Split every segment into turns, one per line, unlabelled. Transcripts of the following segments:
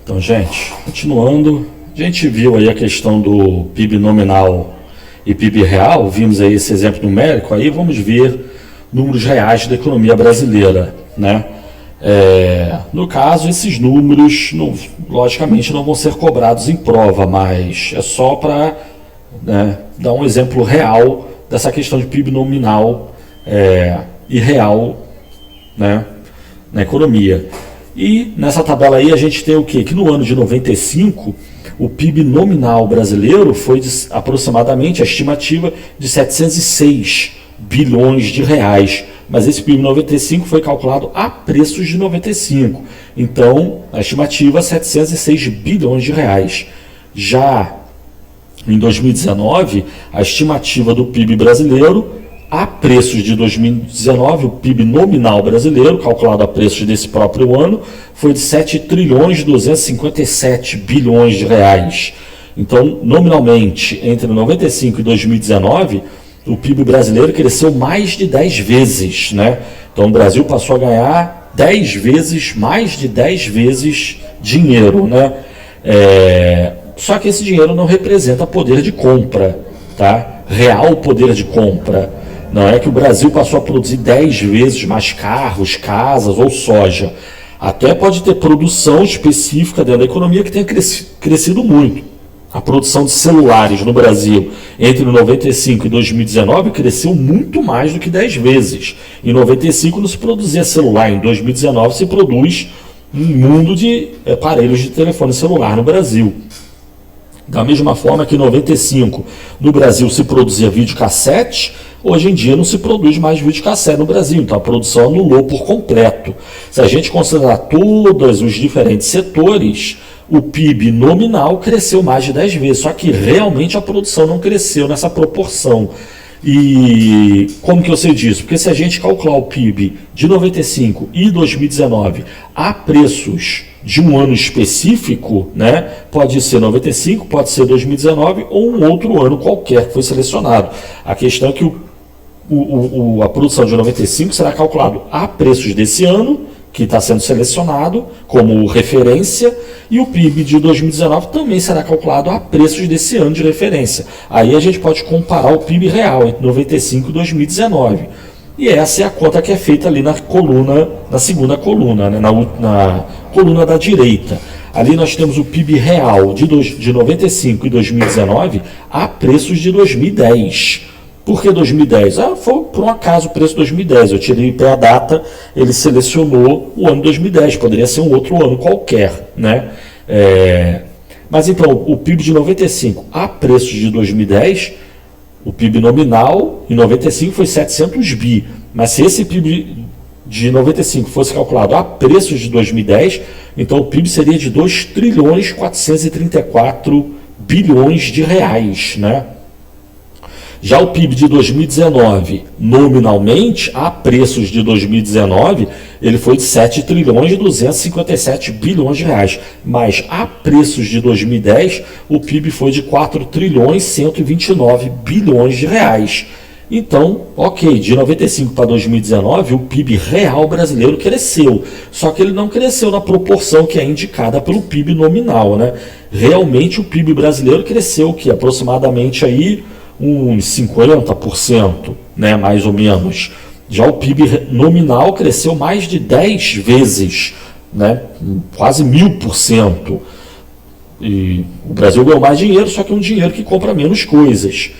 Então, gente, continuando, a gente viu aí a questão do PIB nominal e PIB real, vimos aí esse exemplo numérico, aí vamos ver números reais da economia brasileira, né? No caso, esses números, logicamente, não vão ser cobrados em prova, mas é só para dar um exemplo real dessa questão de PIB nominal e real, né, na economia. E nessa tabela aí a gente tem o quê? Que no ano de 95, o PIB nominal brasileiro foi aproximadamente, a estimativa, de 706 bilhões de reais. Mas esse PIB 95 foi calculado a preços de 95. Então, a estimativa é 706 bilhões de reais. Já em 2019, a estimativa do PIB brasileiro, a preços de 2019, o PIB nominal brasileiro, calculado a preços desse próprio ano, foi de 7 trilhões 257 bilhões de reais. Então, nominalmente, entre 95 e 2019, o PIB brasileiro cresceu mais de 10 vezes, né? Então o Brasil passou a ganhar 10 vezes, mais de 10 vezes dinheiro, né? Só que esse dinheiro não representa poder de compra, tá? Real poder de compra. Não é que o Brasil passou a produzir 10 vezes mais carros, casas ou soja. Até pode ter produção específica dentro da economia que tenha crescido muito. A produção de celulares no Brasil entre 95 e 2019 cresceu muito mais do que 10 vezes. Em 95 não se produzia celular, em 2019 se produz um mundo de aparelhos de telefone celular no Brasil. Da mesma forma que em 95 no Brasil se produzia videocassete, hoje em dia não se produz mais videocassete no Brasil, então a produção anulou por completo. Se a gente considerar todos os diferentes setores, o PIB nominal cresceu mais de 10 vezes, só que realmente a produção não cresceu nessa proporção. E como que eu sei disso? Porque se a gente calcular o PIB de 95 e 2019 a preços de um ano específico, né, pode ser 95, pode ser 2019 ou um outro ano qualquer que foi selecionado. A questão é que a produção de 95 será calculado a preços desse ano, que está sendo selecionado como referência, e o PIB de 2019 também será calculado a preços desse ano de referência. Aí a gente pode comparar o PIB real entre 95 e 2019. E essa é a conta que é feita ali na segunda coluna, né, na coluna da direita. Ali nós temos o PIB real de 95 e 2019 a preços de 2010. Por que 2010? Foi por um acaso o preço de 2010. Eu tirei a data, ele selecionou o ano 2010. Poderia ser um outro ano qualquer, né? Mas então, o PIB de 95 a preços de 2010, o PIB nominal em 95 foi 700 bi. Mas se esse PIB de 95 fosse calculado a preços de 2010, então o PIB seria de 2 trilhões 434 bilhões de reais, né? Já o PIB de 2019, nominalmente, a preços de 2019, ele foi de 7 trilhões e 257 bilhões de reais. Mas a preços de 2010, o PIB foi de 4 trilhões e 129 bilhões de reais. Então, ok, de 95 para 2019, o PIB real brasileiro cresceu. Só que ele não cresceu na proporção que é indicada pelo PIB nominal, né? Realmente o PIB brasileiro cresceu, que aproximadamente aí uns 50%, né, mais ou menos. Já o PIB nominal cresceu mais de 10 vezes, né, quase 1000%. E o Brasil ganhou mais dinheiro, só que é um dinheiro que compra menos coisas.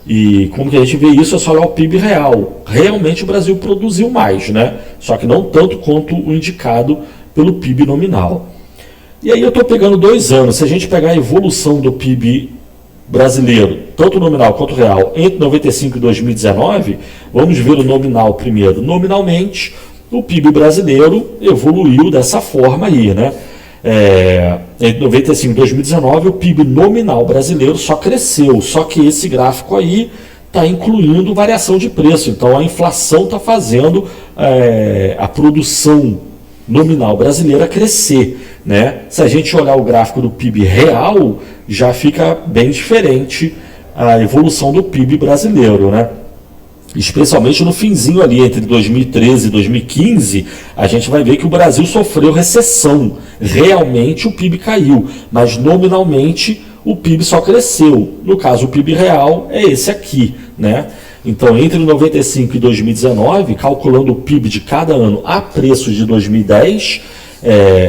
E como que a gente vê isso? É só olhar o PIB real. Realmente o Brasil produziu mais, né, só que não tanto quanto o indicado pelo PIB nominal. E aí eu estou pegando 2 anos. Se a gente pegar a evolução do PIB brasileiro, tanto nominal quanto real, entre 95 e 2019, vamos ver o nominal primeiro. Nominalmente, o PIB brasileiro evoluiu dessa forma aí, né? Entre 95 e 2019, o PIB nominal brasileiro só cresceu, só que esse gráfico aí está incluindo variação de preço, então a inflação está fazendo a produção nominal brasileira crescer, né? Se a gente olhar o gráfico do PIB real, já fica bem diferente a evolução do PIB brasileiro, né? especialmente no finzinho ali, entre 2013 e 2015, a gente vai ver que o Brasil sofreu recessão. Realmente o PIB caiu, mas nominalmente o PIB só cresceu. No caso, o PIB real é esse aqui, né? Então, entre 95 e 2019, calculando o PIB de cada ano a preços de 2010,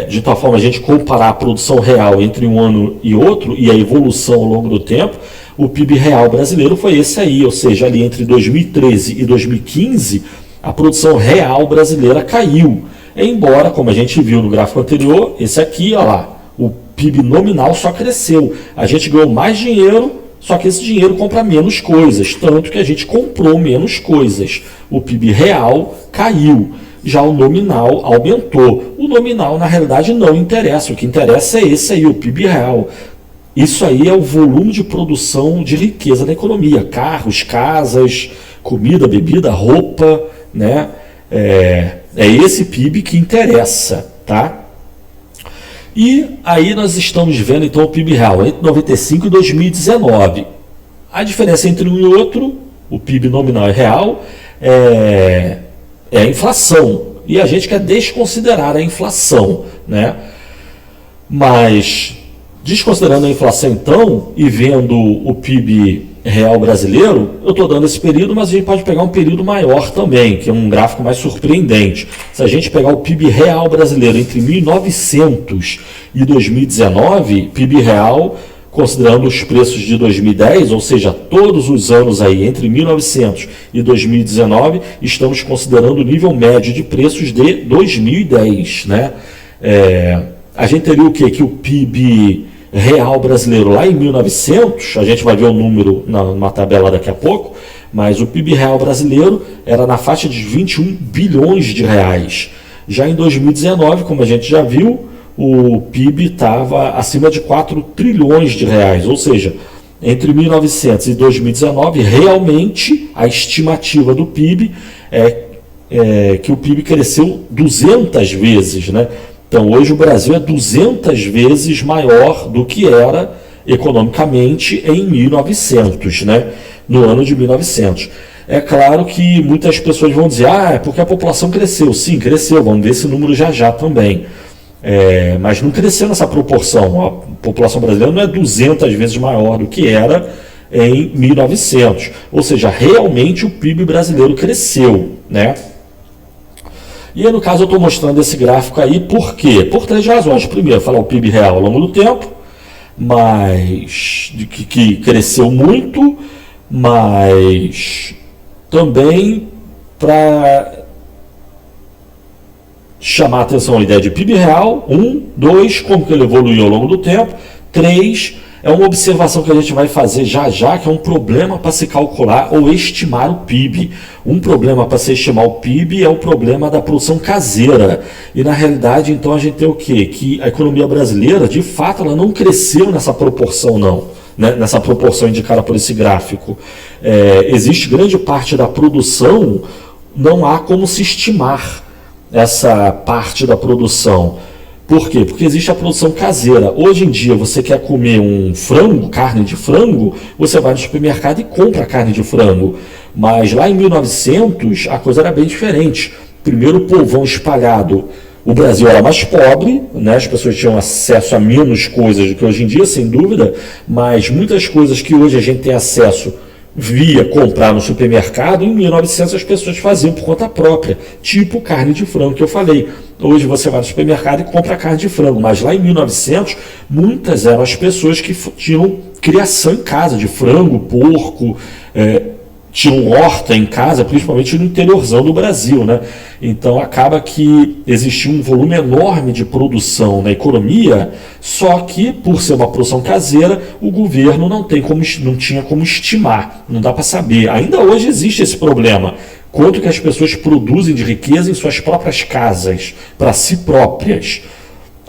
de tal forma a gente comparar a produção real entre um ano e outro e a evolução ao longo do tempo, o PIB real brasileiro foi esse aí, ou seja, ali entre 2013 e 2015, a produção real brasileira caiu. Embora, como a gente viu no gráfico anterior, esse aqui, olha lá, o PIB nominal só cresceu. A gente ganhou mais dinheiro, só que esse dinheiro compra menos coisas, tanto que a gente comprou menos coisas. O PIB real caiu, já o nominal aumentou. O nominal, na realidade, não interessa. O que interessa é esse aí, o PIB real. Isso aí é o volume de produção de riqueza da economia. Carros, casas, comida, bebida, roupa, né? É esse PIB que interessa, tá? E aí nós estamos vendo então o PIB real entre 95 e 2019. A diferença entre um e outro, o PIB nominal e real, é a inflação. E a gente quer desconsiderar a inflação, né? Mas, desconsiderando a inflação então, e vendo o PIB real brasileiro, eu estou dando esse período, mas a gente pode pegar um período maior também, que é um gráfico mais surpreendente. Se a gente pegar o PIB real brasileiro entre 1900 e 2019, PIB real, considerando os preços de 2010, ou seja, todos os anos aí entre 1900 e 2019, estamos considerando o nível médio de preços de 2010, né? A gente teria o quê? Que o PIB real brasileiro lá em 1900, a gente vai ver o número numa tabela daqui a pouco, mas o PIB real brasileiro era na faixa de 21 bilhões de reais. Já em 2019, como a gente já viu, o PIB estava acima de 4 trilhões de reais, ou seja, entre 1900 e 2019, realmente a estimativa do PIB é que o PIB cresceu 200 vezes, né? Então, hoje o Brasil é 200 vezes maior do que era economicamente em 1900, né? No ano de 1900. É claro que muitas pessoas vão dizer, é porque a população cresceu. Sim, cresceu, vamos ver esse número já também. Mas não cresceu nessa proporção. A população brasileira não é 200 vezes maior do que era em 1900. Ou seja, realmente o PIB brasileiro cresceu, né? E aí, no caso, eu estou mostrando esse gráfico aí, por quê? Por 3 razões. Primeiro, falar o PIB real ao longo do tempo, mas que cresceu muito, mas também para chamar a atenção a ideia de PIB real. 1, 2, como que ele evoluiu ao longo do tempo. 3, é uma observação que a gente vai fazer já, que é um problema para se calcular ou estimar o PIB. Um problema para se estimar o PIB é o problema da produção caseira. E na realidade, então, a gente tem o quê? Que a economia brasileira, de fato, ela não cresceu nessa proporção, não. Né? Nessa proporção indicada por esse gráfico. Existe grande parte da produção, não há como se estimar essa parte da produção. Por quê? Porque existe a produção caseira. Hoje em dia, você quer comer um frango, carne de frango, você vai no supermercado e compra carne de frango. Mas lá em 1900, a coisa era bem diferente. Primeiro, o povão espalhado. O Brasil era mais pobre, né? As pessoas tinham acesso a menos coisas do que hoje em dia, sem dúvida, mas muitas coisas que hoje a gente tem acesso via comprar no supermercado, em 1900 as pessoas faziam por conta própria, tipo carne de frango que eu falei. Hoje você vai no supermercado e compra carne de frango, mas lá em 1900, muitas eram as pessoas que tinham criação em casa de frango, porco, tinham horta em casa, principalmente no interiorzão do Brasil, né? Então acaba que existia um volume enorme de produção na economia, só que por ser uma produção caseira, o governo não tinha como estimar, não dá para saber. Ainda hoje existe esse problema. Quanto que as pessoas produzem de riqueza em suas próprias casas, para si próprias.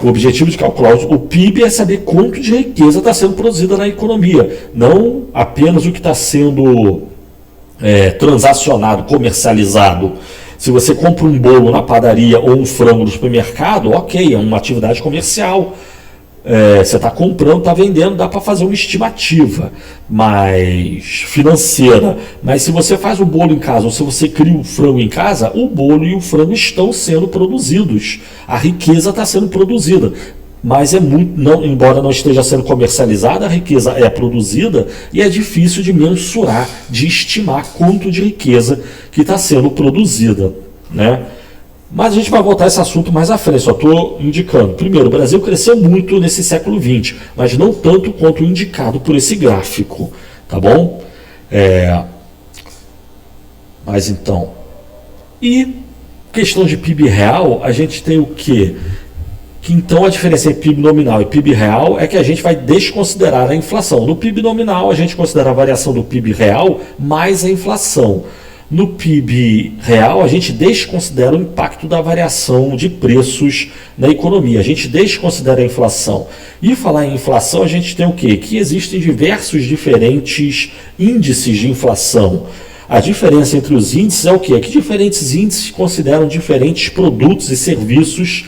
O objetivo de calcular o PIB é saber quanto de riqueza está sendo produzida na economia, não apenas o que está sendo transacionado, comercializado. Se você compra um bolo na padaria ou um frango no supermercado, ok, é uma atividade comercial. você está comprando, está vendendo, dá para fazer uma estimativa mais financeira. Mas se você faz o bolo em casa, ou se você cria o frango em casa, o bolo e o frango estão sendo produzidos. A riqueza está sendo produzida. Mas embora não esteja sendo comercializada, a riqueza é produzida e é difícil de mensurar, de estimar quanto de riqueza que está sendo produzida, né? Mas a gente vai voltar a esse assunto mais à frente, só estou indicando. Primeiro, o Brasil cresceu muito nesse século XX, mas não tanto quanto indicado por esse gráfico, tá bom? Mas então, e questão de PIB real, a gente tem o quê? Que então a diferença entre PIB nominal e PIB real é que a gente vai desconsiderar a inflação. No PIB nominal, a gente considera a variação do PIB real mais a inflação. No PIB real, a gente desconsidera o impacto da variação de preços na economia. A gente desconsidera a inflação. E falar em inflação, a gente tem o quê? Que existem diversos diferentes índices de inflação. A diferença entre os índices é o quê? É que diferentes índices consideram diferentes produtos e serviços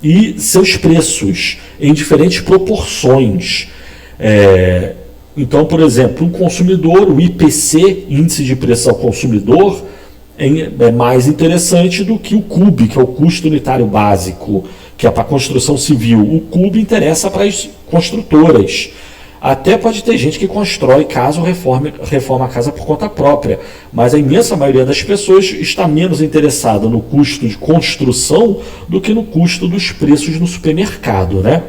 e seus preços em diferentes proporções. Então, por exemplo, um consumidor, o IPC, Índice de Preço ao Consumidor, é mais interessante do que o CUB, que é o custo unitário básico, que é para a construção civil. O CUB interessa para as construtoras. Até pode ter gente que constrói casa ou reforma a casa por conta própria, mas a imensa maioria das pessoas está menos interessada no custo de construção do que no custo dos preços no supermercado, né?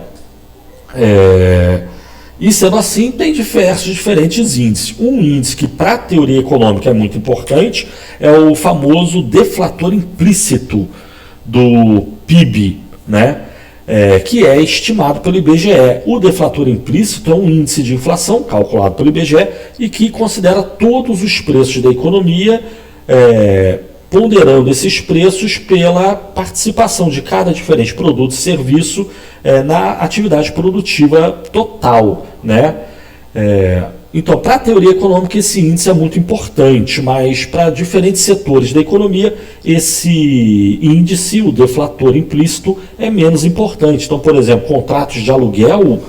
E sendo assim, tem diferentes índices. Um índice que para a teoria econômica é muito importante é o famoso deflator implícito do PIB, né? Que é estimado pelo IBGE. O deflator implícito é um índice de inflação calculado pelo IBGE e que considera todos os preços da economia, ponderando esses preços pela participação de cada diferente produto e serviço na atividade produtiva total, né? Então, para a teoria econômica, esse índice é muito importante, mas para diferentes setores da economia, esse índice, o deflator implícito, é menos importante. Então, por exemplo, contratos de aluguel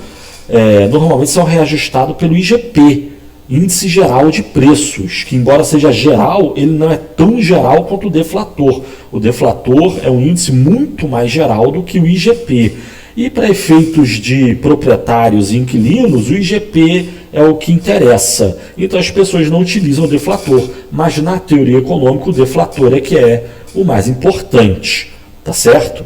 normalmente são reajustados pelo IGP, Índice Geral de Preços, que embora seja geral, ele não é tão geral quanto o deflator. O deflator é um índice muito mais geral do que o IGP. E para efeitos de proprietários e inquilinos, o IGP é o que interessa. Então as pessoas não utilizam o deflator, mas na teoria econômica o deflator é que é o mais importante, tá certo?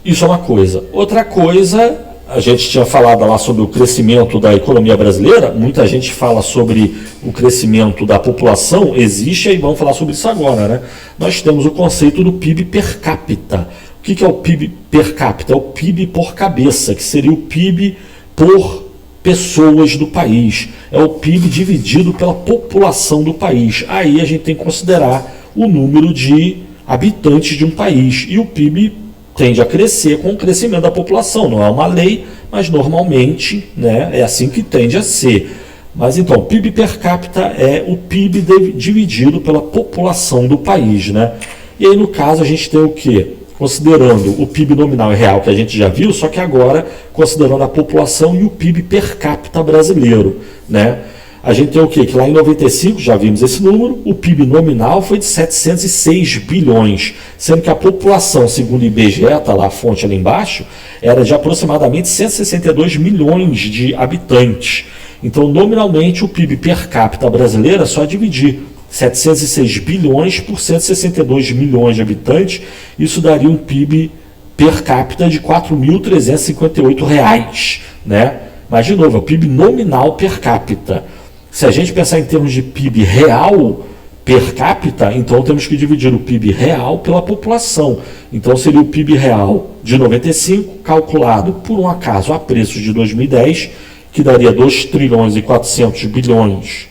Isso é uma coisa. Outra coisa, a gente tinha falado lá sobre o crescimento da economia brasileira, muita gente fala sobre o crescimento da população, existe, e vamos falar sobre isso agora, né? Nós temos o conceito do PIB per capita. O que é o PIB per capita? É o PIB por cabeça, que seria o PIB por pessoas do país. É o PIB dividido pela população do país. Aí a gente tem que considerar o número de habitantes de um país. E o PIB tende a crescer com o crescimento da população. Não é uma lei, mas normalmente, né, é assim que tende a ser. Mas então, o PIB per capita é o PIB dividido pela população do país, né? E aí, no caso, a gente tem o quê? Considerando o PIB nominal e real, que a gente já viu, só que agora considerando a população e o PIB per capita brasileiro, né? A gente tem o quê? Que lá em 95, já vimos esse número, o PIB nominal foi de 706 bilhões, sendo que a população, segundo o IBGE, está lá a fonte ali embaixo, era de aproximadamente 162 milhões de habitantes. Então, nominalmente, o PIB per capita brasileiro é só dividir 706 bilhões por 162 milhões de habitantes, isso daria um PIB per capita de R$ 4.358, né? Mas, de novo, é o PIB nominal per capita. Se a gente pensar em termos de PIB real per capita, então temos que dividir o PIB real pela população. Então seria o PIB real de 95, calculado por um acaso a preços de 2010, que daria 2 trilhões e 400 bilhões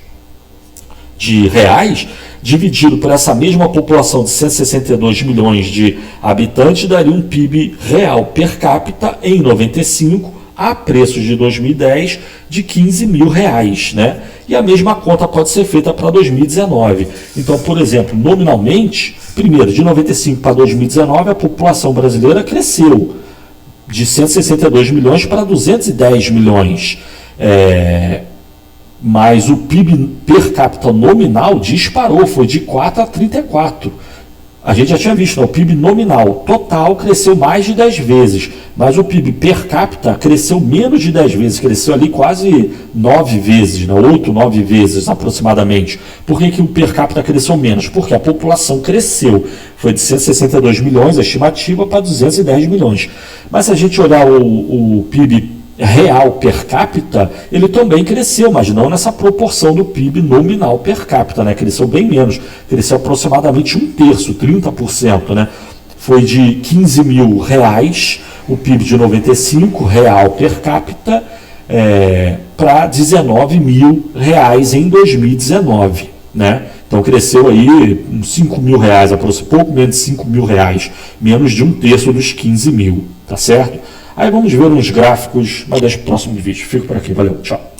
de reais, dividido por essa mesma população de 162 milhões de habitantes, daria um PIB real per capita em 95 a preços de 2010 de R$ 15.000, né? E a mesma conta pode ser feita para 2019. Então, por exemplo, nominalmente, primeiro, de 95 para 2019, a população brasileira cresceu de 162 milhões para 210 milhões. Mas o PIB per capita nominal disparou, foi de 4 a 34. A gente já tinha visto, né? O PIB nominal total cresceu mais de 10 vezes, mas o PIB per capita cresceu menos de 10 vezes, cresceu ali quase 9 vezes, né? 8, 9 vezes aproximadamente. Por que o per capita cresceu menos? Porque a população cresceu, foi de 162 milhões, a estimativa, para 210 milhões. Mas se a gente olhar o PIB real per capita, ele também cresceu, mas não nessa proporção do PIB nominal per capita, né? Cresceu bem menos, cresceu aproximadamente 1/3, 30%, né? Foi de R$ 15.000 o PIB de 95 real per capita para R$ 19.000 em 2019, né? Então cresceu aí uns R$ 5.000, pouco menos de R$ 5.000, menos de 1/3 dos 15.000, tá certo? Aí vamos ver uns gráficos, mas deixa para o próximo vídeo. Fico por aqui, valeu, tchau.